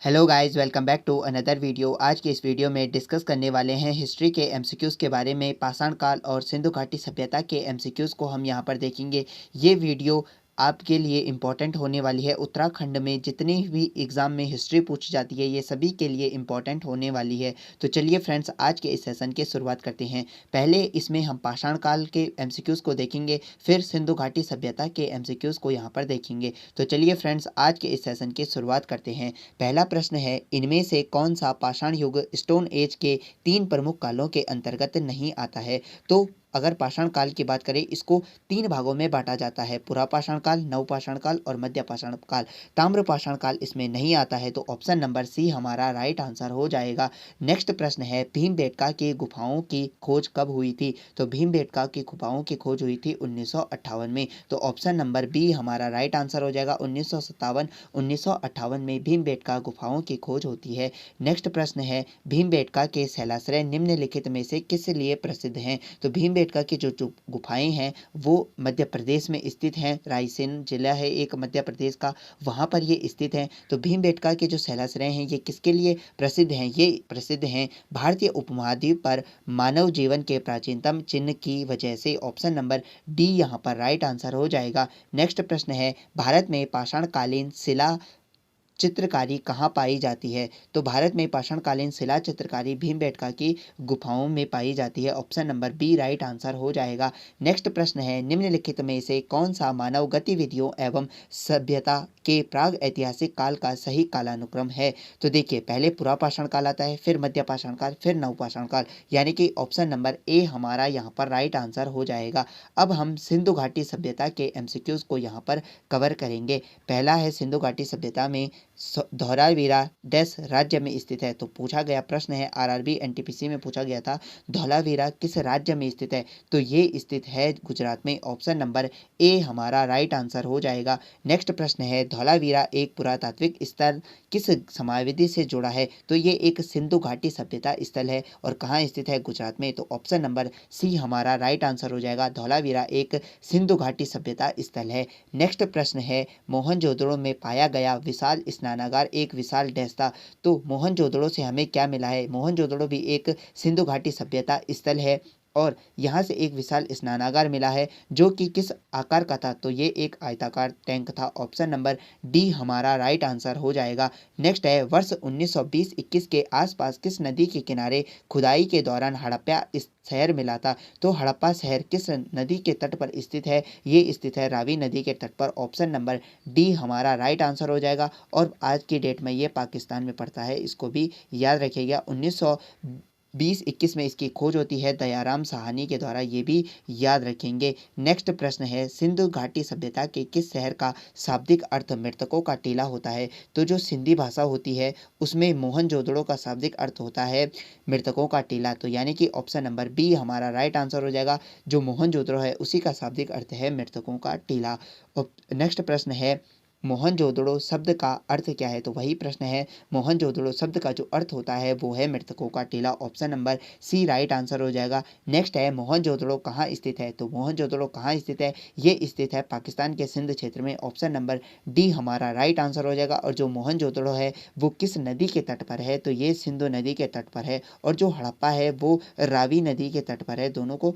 Hello guys, welcome back to another video. आज के इस वीडियो में डिस्कस करने वाले हैं हिस्ट्री के एमसीक्यूज़ के बारे में। पाषाण काल और सिंधु घाटी सभ्यता के एमसीक्यूज़ को हम यहां पर देखेंगे। ये वीडियो आपके लिए इम्पॉर्टेंट होने वाली है। उत्तराखंड में जितनी भी एग्ज़ाम में हिस्ट्री पूछी जाती है, ये सभी के लिए इम्पॉर्टेंट होने वाली है। तो चलिए फ्रेंड्स, आज के इस सेशन की शुरुआत करते हैं। पहले इसमें हम पाषाण काल के एमसीक्यूज़ को देखेंगे, फिर सिंधु घाटी सभ्यता के एमसीक्यूज़ को यहाँ पर देखेंगे। तो चलिए फ्रेंड्स, आज के इस सेशन की शुरुआत करते हैं। पहला प्रश्न है, इनमें से कौन सा पाषाण युग स्टोन एज के 3 प्रमुख कालों के अंतर्गत नहीं आता है? तो अगर पाषाण काल की बात करें, इसको 3 भागों में बांटा जाता है: पुरापाषाण काल, नवपाषाण काल और मध्यपाषाण काल। ताम्रपाषाण काल इसमें नहीं आता है, तो ऑप्शन नंबर सी हमारा राइट आंसर हो जाएगा। नेक्स्ट प्रश्न है, भीमबेटका की गुफाओं की खोज कब हुई थी? तो भीमबेटका की गुफाओं की खोज हुई थी 1958 में, तो ऑप्शन नंबर बी हमारा राइट आंसर हो जाएगा। 1957 में भीमबेटका गुफाओं की खोज होती है। नेक्स्ट प्रश्न है, भीमबेटका के शैलाश्रय निम्नलिखित में से किस लिए प्रसिद्ध हैं? तो भीमबेटका की जो गुफाएं हैं वो मध्य प्रदेश में स्थित हैं। रायसेन जिला है एक मध्य प्रदेश का, वहाँ पर ये स्थित हैं। तो भीमबेटका के जो शैलाश्रय हैं ये किसके लिए प्रसिद्ध हैं? ये प्रसिद्ध हैं भारतीय उपमहाद्वीप पर मानव जीवन के प्राचीनतम चिन्ह की वजह से। ऑप्शन नंबर डी यहाँ पर राइट आंसर हो जाएगा। नेक्स्ट प्रश्न है, भारत में पाषाणकालीन शिला चित्रकारी कहाँ पाई जाती है? तो भारत में पाषाणकालीन शिला चित्रकारी भीमबेटका की गुफाओं में पाई जाती है। Option number B right answer हो जाएगा। नेक्स्ट प्रश्न है, निम्नलिखित में से कौन सा मानव गतिविधियों एवं सभ्यता के प्राग ऐतिहासिक काल का सही कालानुक्रम है? तो देखिए, पहले पुरापाषाण काल आता है, फिर मध्यपाषाण काल, फिर नवपाषाण काल, यानी कि ऑप्शन नंबर ए हमारा यहाँ पर राइट आंसर हो जाएगा। अब हम सिंधु घाटी सभ्यता के एमसीक्यूज को यहाँ पर कवर करेंगे। पहला है, सिंधु घाटी सभ्यता में धौलावीरा डैश राज्य में स्थित है? तो पूछा गया प्रश्न है, आरआरबी एनटीपीसी में पूछा गया था, धौलावीरा किस राज्य में स्थित है? तो ये स्थित है गुजरात में। ऑप्शन नंबर ए हमारा राइट आंसर हो जाएगा। नेक्स्ट प्रश्न है, धौलावीरा एक पुरातात्विक स्थल किस समयावधि से जुड़ा है? तो ये एक सिंधु घाटी सभ्यता स्थल है और कहाँ स्थित है? गुजरात में। तो ऑप्शन नंबर सी हमारा राइट आंसर हो जाएगा। धौलावीरा एक सिंधु घाटी सभ्यता स्थल है। नेक्स्ट प्रश्न है, मोहनजोदड़ो में पाया गया विशाल स्नानागार एक विशाल डैश था? तो मोहनजोदड़ो से हमें क्या मिला है? मोहनजोदड़ो भी एक सिंधु घाटी सभ्यता स्थल है और यहाँ से एक विशाल स्नानागार मिला है जो कि किस आकार का था? तो ये एक आयताकार टैंक था। ऑप्शन नंबर डी हमारा राइट आंसर हो जाएगा। नेक्स्ट है, वर्ष 1920-21 के आसपास किस नदी के किनारे खुदाई के दौरान हड़प्पा शहर मिला था? तो हड़प्पा शहर किस नदी के तट पर स्थित है? ये स्थित है रावी नदी के तट पर। ऑप्शन नंबर डी हमारा राइट आंसर हो जाएगा। और आज की डेट में ये पाकिस्तान में पड़ता है, इसको भी याद रखिएगा। 1920-21 में इसकी खोज होती है दयाराम साहनी के द्वारा, ये भी याद रखेंगे। नेक्स्ट प्रश्न है, सिंधु घाटी सभ्यता के किस शहर का शाब्दिक अर्थ मृतकों का टीला होता है? तो जो सिंधी भाषा होती है उसमें मोहनजोदड़ो का शाब्दिक अर्थ होता है मृतकों का टीला। तो यानी कि ऑप्शन नंबर बी हमारा राइट आंसर हो जाएगा। जो मोहनजोदड़ो है उसी का शाब्दिक अर्थ है मृतकों का टीला। नेक्स्ट प्रश्न है, मोहनजोदड़ो शब्द का अर्थ क्या है? तो वही प्रश्न है, मोहनजोदड़ो शब्द का जो अर्थ होता है वो है मृतकों का टीला। Option number C right answer हो जाएगा। नेक्स्ट है, मोहनजोदड़ो कहाँ स्थित है? तो मोहनजोदड़ो कहाँ स्थित है? ये स्थित है पाकिस्तान के सिंध क्षेत्र में। ऑप्शन नंबर डी हमारा राइट आंसर हो जाएगा। और जो मोहनजोदड़ो है वो किस नदी के तट पर है? तो ये सिंधु नदी के तट पर है। और जो हड़प्पा है वो रावी नदी के तट पर है। दोनों को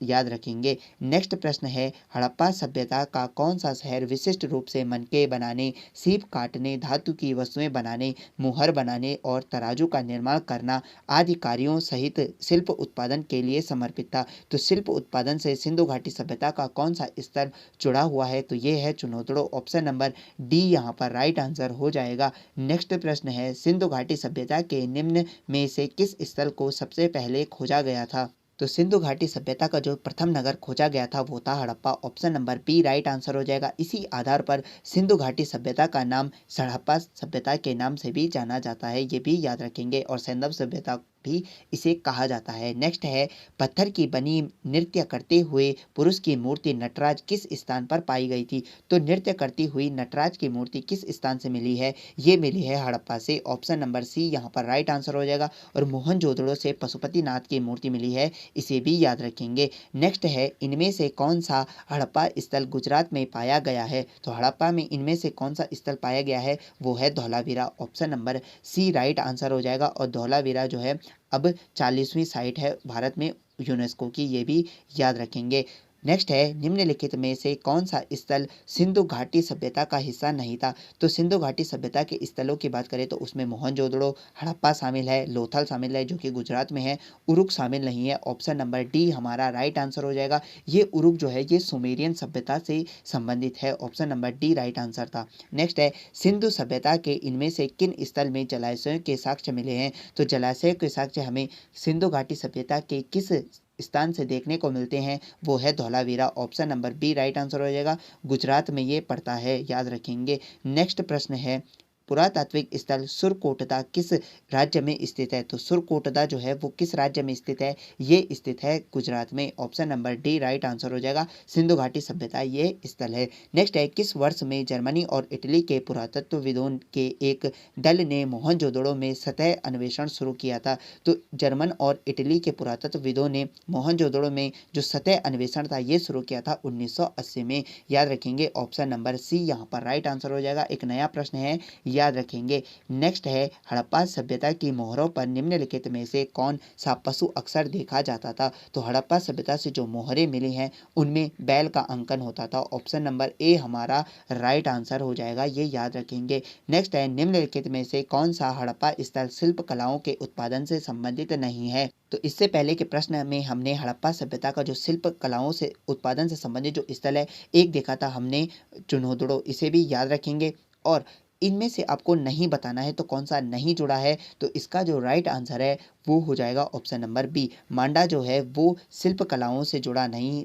याद रखेंगे। नेक्स्ट प्रश्न है, हड़प्पा सभ्यता का कौन सा शहर विशिष्ट रूप से मनके बनाने, सीप काटने, धातु की वस्तुएं बनाने, मुहर बनाने और तराजू का निर्माण करना आदि कार्यों सहित शिल्प उत्पादन के लिए समर्पित था? तो शिल्प उत्पादन से सिंधु घाटी सभ्यता का कौन सा स्तर जुड़ा हुआ है? तो ये है चुनौतड़ो। ऑप्शन नंबर डी यहाँ पर राइट आंसर हो जाएगा। नेक्स्ट प्रश्न है, सिंधु घाटी सभ्यता के निम्न में से किस स्थल को सबसे पहले खोजा गया था? तो सिंधु घाटी सभ्यता का जो प्रथम नगर खोजा गया था वो था Harappa. Option number B right answer हो जाएगा। इसी आधार पर सिंधु घाटी सभ्यता का नाम हड़प्पा सभ्यता के नाम से भी जाना जाता है, ये भी याद रखेंगे। और सैंधव सभ्यता भी इसे कहा जाता है। नेक्स्ट है, पत्थर की बनी नृत्य करते हुए पुरुष की मूर्ति नटराज किस स्थान पर पाई गई थी? तो नृत्य करती हुई नटराज की मूर्ति किस स्थान से मिली है? ये मिली है हड़प्पा से। ऑप्शन नंबर सी यहाँ पर राइट आंसर हो जाएगा। और मोहनजोदड़ो से पशुपतिनाथ की मूर्ति मिली है, इसे भी याद रखेंगे। नेक्स्ट है, इनमें से कौन सा हड़प्पा स्थल गुजरात में पाया गया है? तो हड़प्पा में इनमें से कौन सा स्थल पाया गया है? वो है Dholavira. Option number C right answer हो जाएगा। और धौलावीरा जो है अब 40वीं साइट है भारत में यूनेस्को की, ये भी याद रखेंगे। नेक्स्ट है, निम्नलिखित में से कौन सा स्थल सिंधु घाटी सभ्यता का हिस्सा नहीं था? तो सिंधु घाटी सभ्यता के स्थलों की बात करें तो उसमें मोहनजोदड़ो, हड़प्पा शामिल है, लोथल शामिल है जो कि गुजरात में है, उरुक शामिल नहीं है। ऑप्शन नंबर डी हमारा राइट आंसर हो जाएगा। ये उरुक जो है ये सुमेरियन सभ्यता से संबंधित है। Option number D right answer था। नेक्स्ट है, सिंधु सभ्यता के इनमें से किन स्थल में जलाशयों के साक्ष्य मिले हैं? तो जलाशय के साक्ष्य हमें सिंधु घाटी सभ्यता के किस स्थान से देखने को मिलते हैं? वो है Dholavira. Option number B right answer हो जाएगा। गुजरात में ये पड़ता है, याद रखेंगे। नेक्स्ट प्रश्न है, पुरातात्विक स्थल सुरकोटदा किस राज्य में स्थित है? तो सुरकोटदा जो है वो किस राज्य में स्थित है? ये स्थित है गुजरात में। Option number D right answer हो जाएगा। सिंधु घाटी सभ्यता ये स्थल है। नेक्स्ट है, किस वर्ष में जर्मनी और इटली के पुरातत्वविदों के एक दल ने मोहनजोदड़ो में सतह अन्वेषण शुरू किया था? तो जर्मन और इटली के पुरातत्वविदों ने मोहनजोदड़ो में जो सतह अन्वेषण था ये शुरू किया था 1980 में, याद रखेंगे। ऑप्शन नंबर सी यहाँ पर राइट आंसर हो जाएगा। एक नया प्रश्न है, याद रखेंगे। नेक्स्ट है, हड़प्पा सभ्यता की मोहरों पर निम्नलिखित में से कौन सा पशु अक्सर देखा जाता था? तो हड़प्पा सभ्यता से जो मोहरें मिली हैं उनमें बैल का अंकन होता था। ऑप्शन नंबर ए हमारा राइट आंसर हो जाएगा, ये याद रखेंगे। नेक्स्ट है, निम्नलिखित में से कौन सा हड़प्पा स्थल शिल्प कलाओं के उत्पादन से संबंधित नहीं है? तो इससे पहले के प्रश्न में हमने हड़प्पा सभ्यता का जो शिल्प कलाओं से उत्पादन से संबंधित जो स्थल है एक देखा था हमने चुनहोदड़ो, इसे भी याद रखेंगे। और इनमें से आपको नहीं बताना है तो कौन सा नहीं जुड़ा है, तो इसका जो राइट आंसर है वो हो जाएगा ऑप्शन नंबर बी। मांडा जो है वो शिल्प कलाओं से जुड़ा नहीं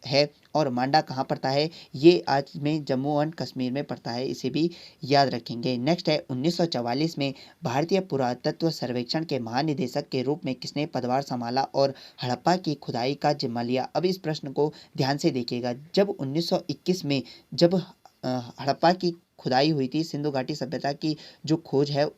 है। और मांडा कहाँ पड़ता है? ये आज में जम्मू एंड कश्मीर में पड़ता है, इसे भी याद रखेंगे। नेक्स्ट है, 1944 में भारतीय पुरातत्व सर्वेक्षण के महानिदेशक के रूप में किसने पदभार संभाला और हड़प्पा की खुदाई का जिम्मा लिया? अब इस प्रश्न को ध्यान से देखिएगा। जब 1921 में जब हड़प्पा की खुदाई हुई थी, सिंधु घाटी सभ्यता की जो खोज है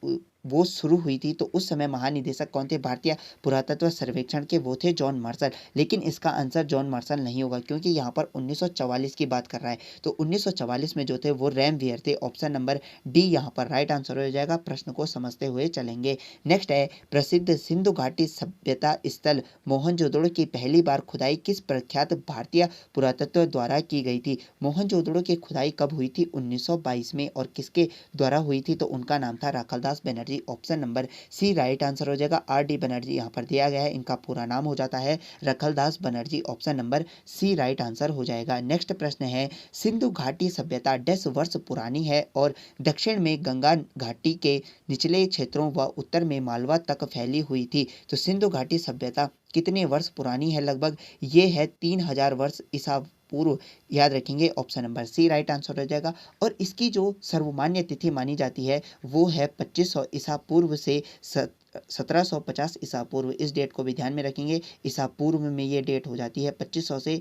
वो शुरू हुई थी, तो उस समय महानिदेशक कौन थे भारतीय पुरातत्व सर्वेक्षण के? वो थे जॉन मार्शल। लेकिन इसका आंसर जॉन मार्शल नहीं होगा क्योंकि यहाँ पर 1944 की बात कर रहा है। तो 1944 में जो थे वो रैम वियर थे। ऑप्शन नंबर डी यहाँ पर राइट आंसर हो जाएगा। प्रश्न को समझते हुए चलेंगे। नेक्स्ट है, प्रसिद्ध सिंधु घाटी सभ्यता स्थल मोहनजोदड़ो की पहली बार खुदाई किस प्रख्यात भारतीय पुरातत्व द्वारा की गई थी? मोहनजोदड़ो की खुदाई कब हुई थी? 1922 में। और किसके द्वारा हुई थी? तो उनका नाम था Rakhaldas Banerjee. Option number C right answer हो जाएगा। आर डी बनर्जी यहाँ पर दिया गया है, इनका पूरा नाम हो जाता है Rakhaldas Banerjee. Option number C right answer हो जाएगा। नेक्स्ट प्रश्न है, सिंधु घाटी सभ्यता 10 वर्ष पुरानी है और दक्षिण में गंगा घाटी के निचले क्षेत्रों व उत्तर में मालवा तक फैली हुई थी। तो सिंधु घाटी सभ्यता कितने वर्ष पुरानी है? लगभग ये है 3000 वर्ष ईसा पूर्व, याद रखेंगे। Option number C right answer हो जाएगा। और इसकी जो सर्वमान्य तिथि मानी जाती है वो है 2500 ईसा पूर्व से 1750 ईसा पूर्व। इस डेट को भी ध्यान में रखेंगे। ईसा पूर्व में ये डेट हो जाती है 2500 से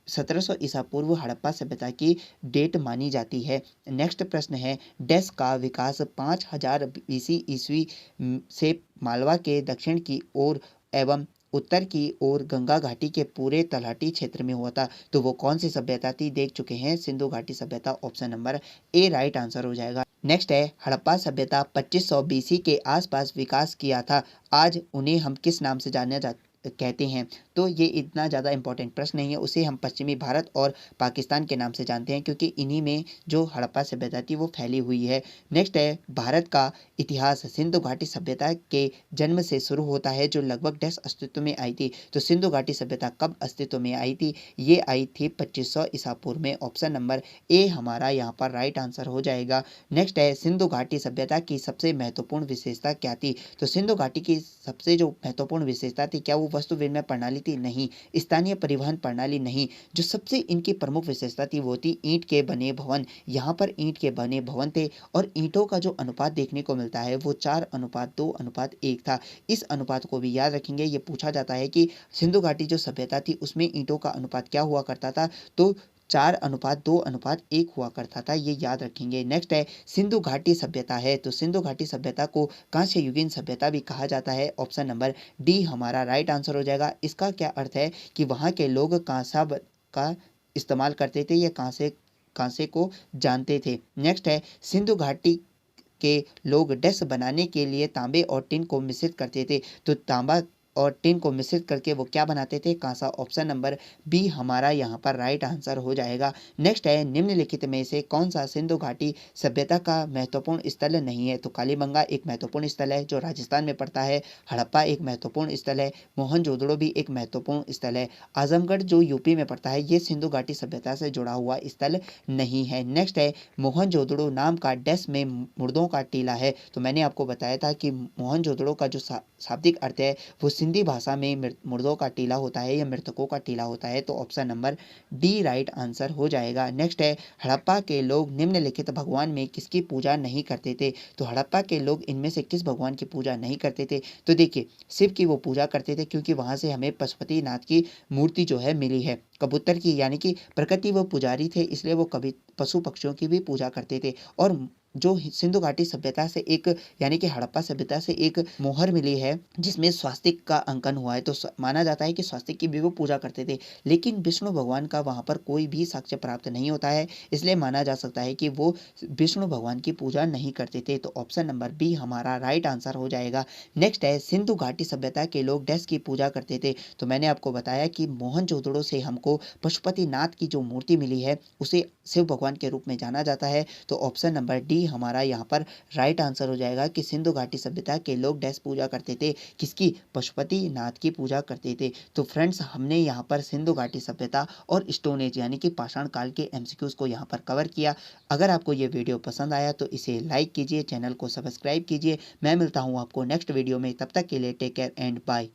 1700 ईसा पूर्व हड़प्पा सभ्यता की डेट मानी जाती है। नेक्स्ट प्रश्न है, डैश का विकास 5000 बीसी ईस्वी से मालवा के दक्षिण की ओर एवं उत्तर की ओर गंगा घाटी के पूरे तलहटी क्षेत्र में हुआ था? तो वो कौन सी सभ्यता थी? देख चुके हैं, सिंधु घाटी सभ्यता। Option number A right answer हो जाएगा। नेक्स्ट है, हड़प्पा सभ्यता 2500 बीसी के आसपास विकास किया था। आज उन्हें हम किस नाम से जाने कहते हैं? तो ये इतना ज़्यादा इंपॉर्टेंट प्रश्न नहीं है। उसे हम पश्चिमी भारत और पाकिस्तान के नाम से जानते हैं क्योंकि इन्हीं में जो हड़प्पा सभ्यता थी वो फैली हुई है। नेक्स्ट है, भारत का इतिहास सिंधु घाटी सभ्यता के जन्म से शुरू होता है जो लगभग 10 अस्तित्व में आई थी। तो सिंधु घाटी सभ्यता कब अस्तित्व में आई थी? ये आई थी 2500 ईसा पूर्व में। ऑप्शन नंबर ए हमारा यहाँ पर राइट आंसर हो जाएगा। नेक्स्ट है, सिंधु घाटी सभ्यता की सबसे महत्वपूर्ण विशेषता क्या थी? तो सिंधु घाटी की सबसे जो महत्वपूर्ण विशेषता थी, क्या वो वस्तु विनिमय प्रणाली संस्कृति नहीं, स्थानीय परिवहन प्रणाली नहीं। जो सबसे इनकी प्रमुख विशेषता थी वो थी ईंट के बने भवन। यहाँ पर ईंट के बने भवन थे और ईंटों का जो अनुपात देखने को मिलता है वो 4:2:1 था। इस अनुपात को भी याद रखेंगे। ये पूछा जाता है कि सिंधु घाटी जो सभ्यता थी उसमें ईंटों का अनुपात क्या हुआ करता था, तो 4:2:1 हुआ करता था, ये याद रखेंगे। नेक्स्ट है सिंधु घाटी सभ्यता है, तो सिंधु घाटी सभ्यता को कांस्य युगीन सभ्यता भी कहा जाता है। ऑप्शन नंबर डी हमारा राइट आंसर हो जाएगा। इसका क्या अर्थ है कि वहाँ के लोग कांसा का इस्तेमाल करते थे या कांसे कांसे को जानते थे। नेक्स्ट है सिंधु घाटी के लोग डैश बनाने के लिए तांबे और टिन को मिश्रित करते थे, तो तांबा और टिन को मिश्रित करके वो क्या बनाते थे, कांसा। ऑप्शन नंबर बी हमारा यहाँ पर राइट आंसर हो जाएगा। नेक्स्ट है निम्नलिखित में से कौन सा सिंधु घाटी सभ्यता का महत्वपूर्ण स्थल नहीं है, तो कालीबंगा एक महत्वपूर्ण स्थल है जो राजस्थान में पड़ता है, हड़प्पा एक महत्वपूर्ण स्थल है, मोहनजोदड़ो भी एक महत्वपूर्ण स्थल है, आजमगढ़ जो यूपी में पड़ता है ये सिंधु घाटी सभ्यता से जुड़ा हुआ स्थल नहीं है। नेक्स्ट है मोहनजोदड़ो नाम का डैश में मुर्दों का टीला है, तो मैंने आपको बताया था कि मोहनजोदड़ो का जो शाब्दिक अर्थ है वो सिंधी भाषा में मुर्दों का टीला होता है या मृतकों का टीला होता है, तो option number D right answer हो जाएगा। नेक्स्ट है हड़प्पा के लोग निम्नलिखित भगवान में किसकी पूजा नहीं करते थे, तो हड़प्पा के लोग इनमें से किस भगवान की पूजा नहीं करते थे, तो देखिए शिव की वो पूजा करते थे क्योंकि वहां से हमें पशुपतिनाथ की मूर्ति जो है मिली है। कबूतर की यानी कि प्रकृति वो पुजारी थे इसलिए वो कभी पशु पक्षियों की भी पूजा करते थे। और जो सिंधु घाटी सभ्यता से एक यानी कि हड़प्पा सभ्यता से एक मोहर मिली है जिसमें स्वास्तिक का अंकन हुआ है, तो माना जाता है कि स्वास्तिक की भी वो पूजा करते थे, लेकिन विष्णु भगवान का वहां पर कोई भी साक्ष्य प्राप्त नहीं होता है, इसलिए माना जा सकता है कि वो विष्णु भगवान की पूजा नहीं करते थे, तो ऑप्शन नंबर बी हमारा राइट आंसर हो जाएगा। नेक्स्ट है सिंधु घाटी सभ्यता के लोग डैश की पूजा करते थे, तो मैंने आपको बताया कि मोहनजोदड़ो से हमको पशुपतिनाथ की जो मूर्ति मिली है उसे शिव भगवान के रूप में जाना जाता है, तो ऑप्शन नंबर डी हमारा यहाँ पर राइट आंसर हो जाएगा कि सिंधु घाटी सभ्यता के लोग डैश पूजा करते थे, किसकी, पशुपतिनाथ की पूजा करते थे। तो फ्रेंड्स हमने यहाँ पर सिंधु घाटी सभ्यता और स्टोन एज यानी कि पाषाण काल के एमसीक्यूज को यहाँ पर कवर किया। अगर आपको ये वीडियो पसंद आया तो इसे लाइक कीजिए, चैनल को सब्सक्राइब कीजिए। मैं मिलता हूँ आपको नेक्स्ट वीडियो में, तब तक के लिए टेक केयर एंड बाय।